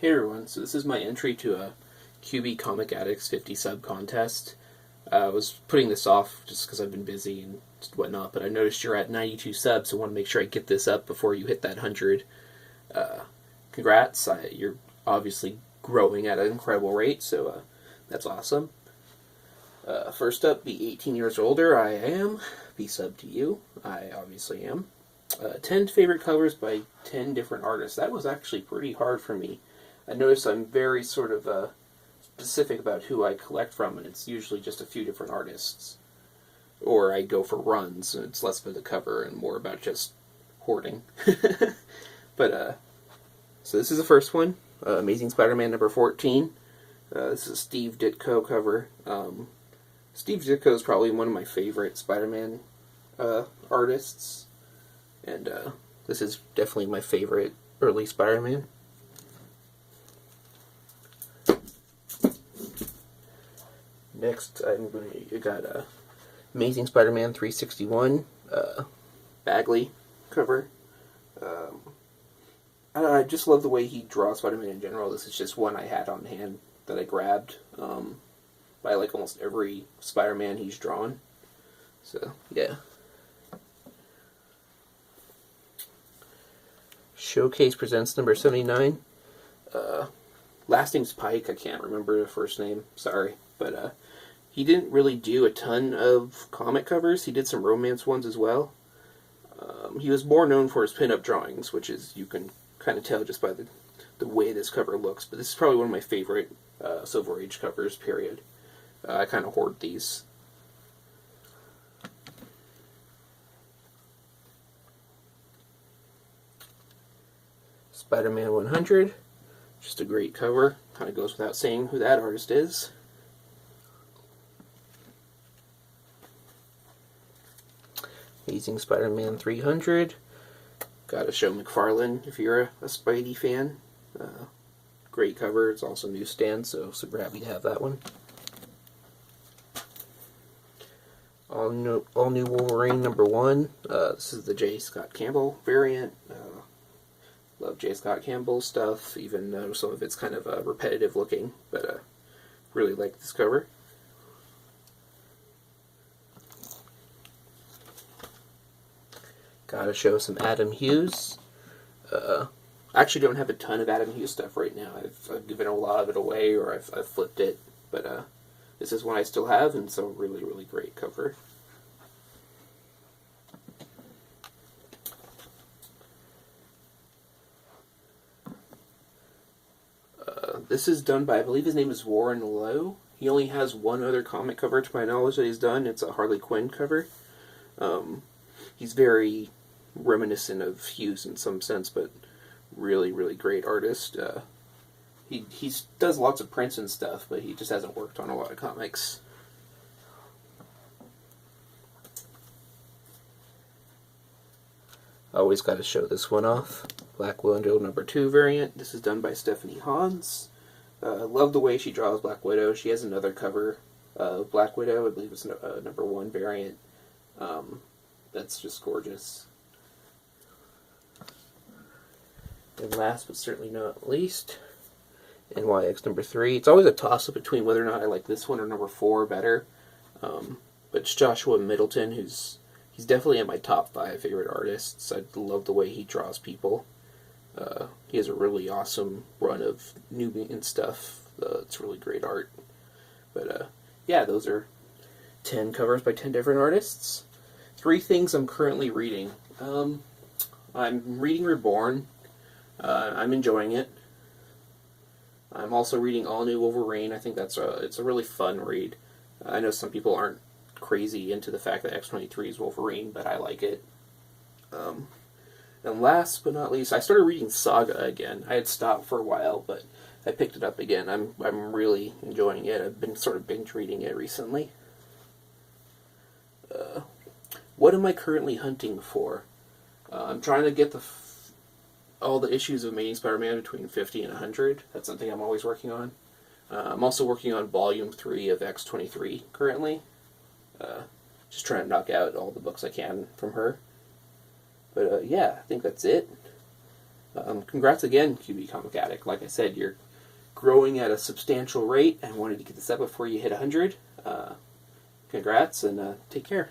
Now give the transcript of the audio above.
Hey everyone, so this is my entry to a QB Comic Addict's 50 sub contest. I was putting this off just because I've been busy and whatnot, but I noticed you're at 92 subs, so I want to make sure I get this up before you hit that 100. Congrats, you're obviously growing at an incredible rate, so that's awesome. First up, be 18 years or older, I am. Be sub to you, I obviously am. 10 favorite covers by 10 different artists. That was actually pretty hard for me. I notice I'm very sort of specific about who I collect from, and it's usually just a few different artists. Or I go for runs, and it's less about the cover and more about just hoarding. But, so this is the first one, Amazing Spider-Man number 14. This is a Steve Ditko cover. Steve Ditko is probably one of my favorite Spider-Man artists, and this is definitely my favorite early Spider-Man. Next, I got Amazing Spider-Man 361 Bagley cover. I just love the way he draws Spider-Man in general. This is just one I had on hand that I grabbed by like almost every Spider-Man he's drawn. So, yeah. Showcase presents number 79. Last name's Pike. I can't remember the first name. Sorry. But he didn't really do a ton of comic covers. He did some romance ones as well. He was more known for his pinup drawings, which is, you can kind of tell just by the way this cover looks. But this is probably one of my favorite Silver Age covers, period. I kind of hoard these. Spider-Man 100. Just a great cover. Kind of goes without saying who that artist is. Amazing Spider-Man 300. Gotta show McFarlane if you're a Spidey fan. Great cover. It's also newsstand, so super happy to have that one. All new Wolverine number 1. This is the J. Scott Campbell variant. Love J. Scott Campbell stuff, even though some of it's kind of repetitive looking, but really like this cover. Gotta show some Adam Hughes. I actually don't have a ton of Adam Hughes stuff right now. I've given a lot of it away, or I've flipped it, but this is one I still have, and so really, really great cover. This is done by, I believe his name is Warren Lowe. He only has one other comic cover to my knowledge that he's done. It's a Harley Quinn cover. He's very reminiscent of Hughes in some sense, but really, really great artist. He does lots of prints and stuff, but he just hasn't worked on a lot of comics. Always got to show this one off. Black Widow number 2 variant. This is done by Stephanie Hans. Love the way she draws Black Widow. She has another cover of Black Widow. I believe it's number 1 variant. That's just gorgeous. And last but certainly not least, NYX number 3. It's always a toss-up between whether or not I like this one or number 4 better. But it's Joshua Middleton, he's definitely in my top 5 favorite artists. I love the way he draws people. He has a really awesome run of New Mutant stuff. It's really great art. But yeah, those are 10 covers by 10 different artists. 3 things I'm currently reading. I'm reading Reborn. I'm enjoying it. I'm also reading All New Wolverine. I think it's a really fun read. I know some people aren't crazy into the fact that X-23 is Wolverine, but I like it. And last but not least, I started reading Saga again. I had stopped for a while, but I picked it up again. I'm really enjoying it. I've been sort of binge reading it recently. What am I currently hunting for? I'm trying to get all the issues of Amazing Spider-Man between 50 and 100. That's something I'm always working on. I'm also working on Volume 3 of X-23 currently. Just trying to knock out all the books I can from her. But yeah, I think that's it. Congrats again, QB Comic Addict. Like I said, you're growing at a substantial rate and wanted to get this up before you hit 100. Congrats, and take care.